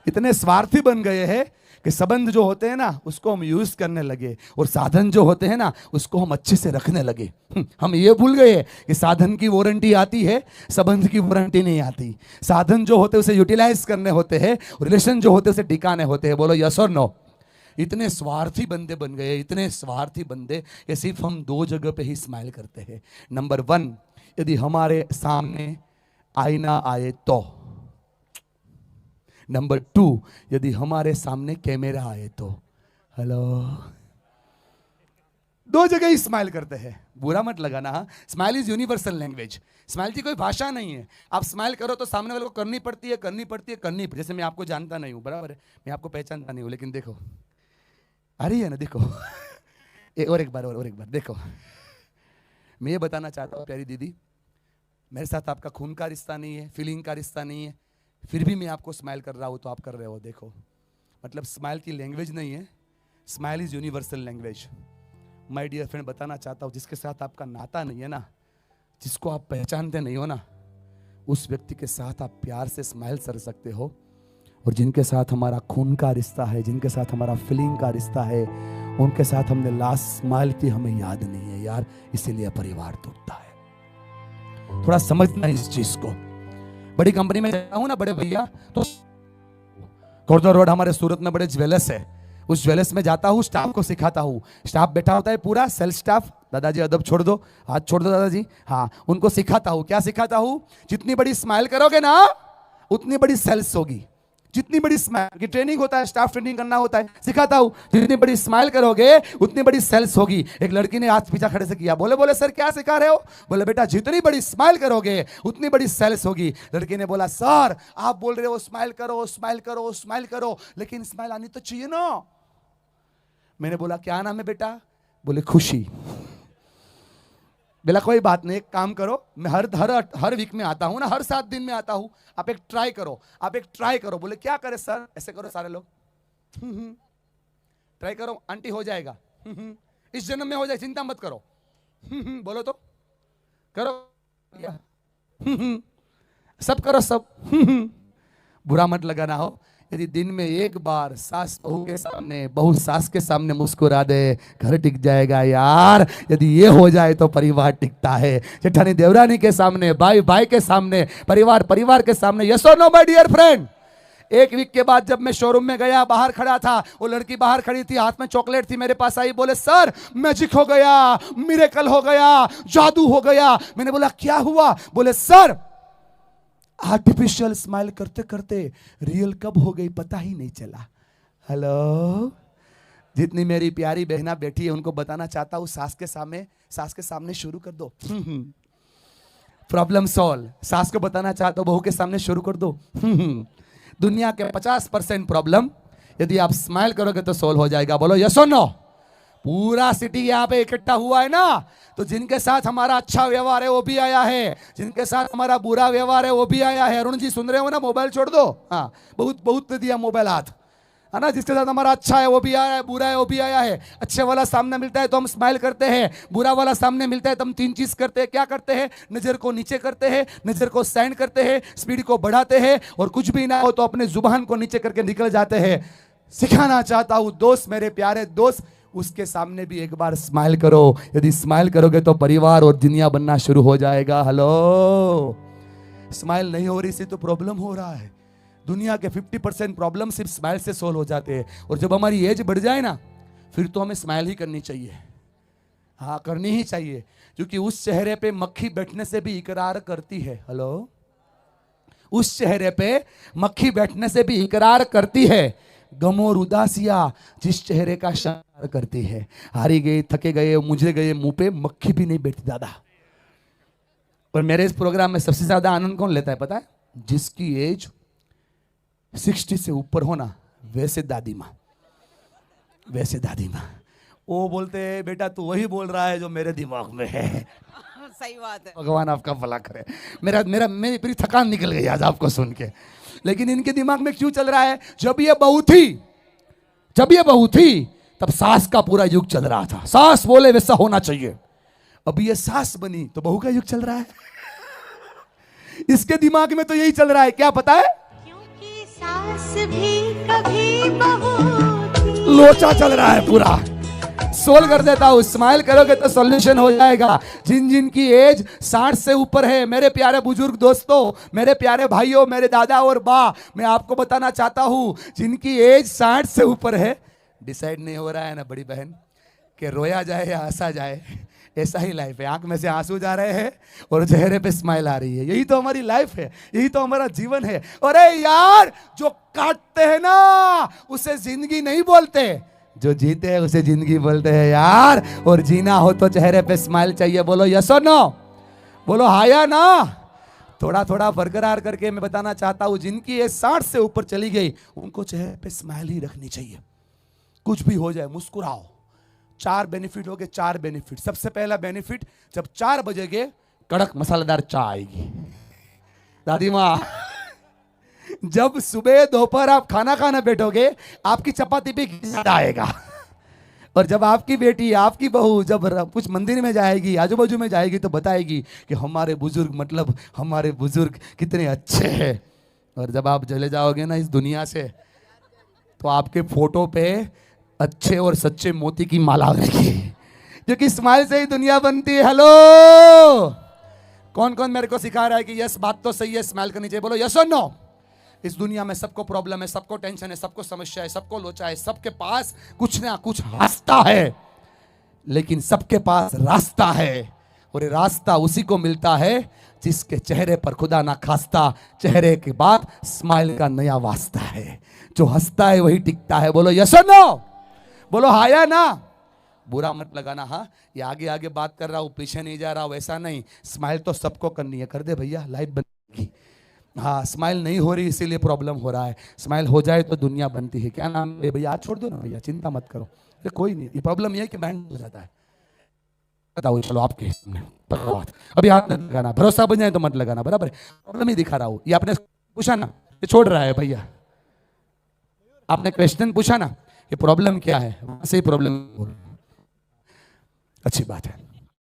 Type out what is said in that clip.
इतने स्वार्थी बन गए हैं कि संबंध जो होते हैं ना उसको हम यूज करने लगे, और साधन जो होते हैं ना उसको हम अच्छे से रखने लगे। हम ये भूल गए कि साधन की वारंटी आती है, संबंध की वारंटी नहीं आती। साधन जो होते हैं उसे यूटिलाइज करने होते हैं, रिलेशन जो होते हैं उसे टिकाने होते हैं। बोलो यस और नो। इतने स्वार्थी बंदे बन गए, इतने स्वार्थी बंदे कि सिर्फ हम दो जगह पे ही स्माइल करते हैं। नंबर 1, यदि हमारे सामने आईना आए तो। नंबर 2, यदि हमारे सामने कैमरा आए तो। हेलो, दो जगह ही स्माइल करते हैं। बुरा मत लगाना, smile is universal language. Smile की कोई भाषा नहीं है। आप स्माइल करो तो सामने वाले को करनी पड़ती है, करनी पड़ती है, करनी पड़ती है। जैसे मैं आपको जानता नहीं हूं, बराबर है, मैं आपको पहचानता नहीं हूं, लेकिन देखो आ रही है ना, देखो और एक बार देखो। मैं ये बताना चाहता हूँ प्यारी दीदी, मेरे साथ आपका खून का रिश्ता नहीं है, फीलिंग का रिश्ता नहीं है, फिर भी मैं आपको स्माइल कर रहा हूँ तो आप कर रहे हो। देखो, मतलब स्माइल की लैंग्वेज नहीं है, smile is universal language. My dear friend, बताना चाहता हूँ, जिसके साथ आपका नाता नहीं है ना, जिसको आप पहचानते नहीं हो ना, उस व्यक्ति के साथ आप प्यार से स्माइल कर सकते हो। और जिनके साथ हमारा खून का रिश्ता है, जिनके साथ हमारा फीलिंग का रिश्ता है, उनके साथ हमने लास्ट स्माइल की हमें याद नहीं है यार, इसीलिए परिवार टूटता है। थोड़ा समझना इस चीज को। बड़ी कंपनी में जाता हूं ना बड़े भैया, तो कॉर्डोर रोड हमारे सूरत में बड़े ज्वेलर्स है, उस ज्वेलर्स में जाता हूं, स्टाफ को सिखाता हूं। स्टाफ बैठा होता है पूरा सेल स्टाफ, दादाजी अदब छोड़ दो, हाथ छोड़ दो दादाजी, हाँ, उनको सिखाता हूं। क्या सिखाता हूं? जितनी बड़ी स्माइल करोगे ना उतनी बड़ी सेल्स होगी। जितनी बड़ी स्माइल की ट्रेनिंग होता है, स्टाफ ट्रेनिंग करना होता है, सिखाता हूं। जितनी बड़ी स्माइल करोगे उतनी बड़ी सेल्स होगी। एक लड़की ने हाथ पीछा खड़े से किया, बोले सर क्या सिखा रहे हो? बोले बेटा जितनी बड़ी स्माइल करोगे उतनी बड़ी सेल्स होगी। लड़की ने बोला सर आप बोल रहे हो स्माइल करो स्माइल करो स्माइल करो, लेकिन स्माइल आनी तो चाहिए ना। मैंने बोला क्या नाम है बेटा? बोले खुशी। बोला कोई बात नहीं, एक काम करो, मैं हर वीक में आता हूं ना, हर 7 दिन में आता हूं, आप एक ट्राई करो, आप एक ट्राई करो। बोले क्या करे सर? ऐसे करो सारे लोग, ट्राई करो आंटी हो जाएगा, इस जन्म में हो जाए, चिंता मत करो, बोलो तो करो, सब करो सब, बुरा मत लगाना हो। यदि दिन में एक बार सास बहू के सामने, बहू सास के सामने मुस्कुरा दे, घर टिक जाएगा यार। यदि ये हो जाए तो परिवार टिकता है। जेठानी देवरानी के सामने, भाई भाई के सामने, परिवार परिवार के सामने। यस और नो माय डियर फ्रेंड? एक वीक के बाद जब मैं शोरूम में गया, बाहर खड़ा था, वो लड़की बाहर खड़ी थी, हाथ में चॉकलेट थी, मेरे पास आई, बोले सर मैजिक हो गया, मिरेकल हो गया, जादू हो गया। मैंने बोला क्या हुआ? बोले सर आर्टिफिशियल स्माइल करते करते रियल कब हो गई पता ही नहीं चला। हेलो, जितनी मेरी प्यारी बहना बैठी है उनको बताना चाहता हूं, सास के सामने शुरू कर दो, प्रॉब्लम सॉल्व। सास को बताना चाहता हूं, बहू के सामने शुरू कर दो। दुनिया के 50% प्रॉब्लम यदि आप स्माइल करोगे तो सॉल्व हो जाएगा। बोलो यस और नो? पूरा सिटी यहाँ पे इकट्ठा हुआ है ना, तो जिनके साथ हमारा अच्छा व्यवहार है वो भी आया है, जिनके साथ हमारा बुरा व्यवहार है वो भी आया है। अरुण जी सुन रहे हो ना? मोबाइल छोड़ दो, हाँ, बहुत दिया मोबाइल हाथ, है ना? जिसके साथ हमारा अच्छा है वो भी आया है, बुरा है वो भी आया है। अच्छे वाला सामने मिलता है तो हम स्माइल करते हैं, बुरा वाला सामने मिलता है तो हम 3 चीज करते हैं। क्या करते हैं? नजर को नीचे करते हैं, नजर को साइड करते हैं, स्पीड को बढ़ाते हैं, और कुछ भी ना हो तो अपने जुबान को नीचे करके निकल जाते हैं। सिखाना चाहता हूं दोस्त, मेरे प्यारे दोस्त, उसके सामने भी एक बार स्माइल करो। यदि स्माइल करोगे तो परिवार और दुनिया बनना शुरू हो जाएगा। हेलो, स्माइल नहीं हो रही से तो प्रॉब्लम हो रहा है। दुनिया के 50% प्रॉब्लम सिर्फ स्माइल से सोल्व हो जाते हैं। और जब हमारी एज बढ़ जाए ना, फिर तो हमें स्माइल ही करनी चाहिए, हाँ करनी ही चाहिए, क्योंकि उस चेहरे पे मक्खी बैठने से भी इकरार करती है। हेलो, उस चेहरे पे मक्खी बैठने से भी इकरार करती है। गम और उदासियां जिस चेहरे का श्रृंगार करती है। हारी गए, थके गए, मुझे गए, मुंह पे मक्खी भी नहीं बैठती दादा। और मेरे इस प्रोग्राम में सबसे ज्यादा आनंद कौन लेता है पता है? जिसकी एज 60 से ऊपर हो ना, वैसे दादी माँ, वैसे दादी माँ। वो बोलते हैं बेटा तू वही बोल रहा है जो मेरे दिमाग में है। सही बात है। भगवान आपका भला करे। मेरी पूरी थकान निकल गई आज आपको सुन के। लेकिन इनके दिमाग में क्यों चल रहा है? जब ये बहू थी तब सास का पूरा युग चल रहा था, सास बोले वैसा होना चाहिए। अब ये सास बनी तो बहू का युग चल रहा है। इसके दिमाग में तो यही चल रहा है। क्या पता है? क्योंकि सास सास भी कभी बहू थी। लोचा चल रहा है पूरा, सोल्व कर देता हूँ। स्माइल करोगे तो सॉल्यूशन हो जाएगा। जिन जिन की एज 60 से ऊपर है, मेरे प्यारे बुजुर्ग दोस्तों, मेरे प्यारे भाइयों, मेरे दादा और बा, मैं आपको बताना चाहता हूँ, जिनकी एज 60 से ऊपर है, डिसाइड नहीं हो रहा है ना बड़ी बहन कि रोया जाए या हंसा जाए, ऐसा ही लाइफ है। आंख में से आंसू जा रहे हैं और चेहरे पे स्माइल आ रही है। यही तो हमारी लाइफ है, यही तो हमारा जीवन है। अरे यार, जो काटते हैं ना उसे जिंदगी नहीं बोलते, जो जीते हैं उसे जिंदगी बोलते हैं यार। और जीना हो तो चेहरे पे स्माइल चाहिए। बोलो यस और नो, बोलो हाँ या ना। थोड़ा थोड़ा बरकरार करके मैं बताना चाहता हूँ, जिनकी ये 60 से ऊपर चली गई उनको चेहरे पे स्माइल ही रखनी चाहिए। कुछ भी हो जाए मुस्कुराओ। 4 बेनिफिट हो गए, 4 बेनिफिट। सबसे पहला बेनिफिट, जब 4 बजेगे कड़क मसालेदार चाय आएगी। दादी माँ, जब सुबह दोपहर आप खाना खाना बैठोगे आपकी चपाती पे घी ज्यादा आएगा। और जब आपकी बेटी, आपकी बहू जब कुछ मंदिर में जाएगी, आजू बाजू में जाएगी, तो बताएगी कि हमारे बुजुर्ग, मतलब हमारे बुजुर्ग कितने अच्छे हैं। और जब आप चले जाओगे ना इस दुनिया से, तो आपके फोटो पे अच्छे और सच्चे मोती की माला रहेगी, क्योंकि स्माइल से ही दुनिया बनती है। हेलो, कौन कौन मेरे को सिखा रहा है कि यस बात तो सही है, स्माइल करनी चाहिए? बोलो यस और नो। इस दुनिया में सबको प्रॉब्लम है, सबको टेंशन है, सबको समस्या है, सबको लोचा है, सबके पास कुछ ना कुछ रास्ता है, लेकिन सबके पास रास्ता है। और ये रास्ता उसी को मिलता है जिसके चेहरे पर खुदा ना खास्ता चेहरे के बाद स्माइल का नया वास्ता है। जो हंसता है वही टिकता है। बोलो यस और नो, बोलो हाँ या ना। बुरा मत लगाना। हाँ, ये आगे आगे बात कर रहा हूँ, पीछे नहीं जा रहा हूँ, ऐसा नहीं। स्माइल तो सबको करनी है, कर दे भैया, लाइफ बनेगी। हाँ, स्माइल नहीं हो रही इसीलिए प्रॉब्लम हो रहा है। स्माइल हो जाए तो दुनिया बनती है। क्या नाम है भैया? आज छोड़ दो ना भैया, चिंता मत करो, ये कोई नहीं। ये प्रॉब्लम ये है कि बैंड हो जाता है। बताओ, चलो आपके सामने अभी हाथ मत लगाना, भरोसा बन जाए तो मत लगाना, बराबर है? प्रॉब्लम ही दिखा रहा हूँ। ये आपने पूछा ना, ये छोड़ रहा है भैया, आपने क्वेश्चन पूछा ना, ये प्रॉब्लम क्या है, वहां से ही प्रॉब्लम। अच्छी बात है।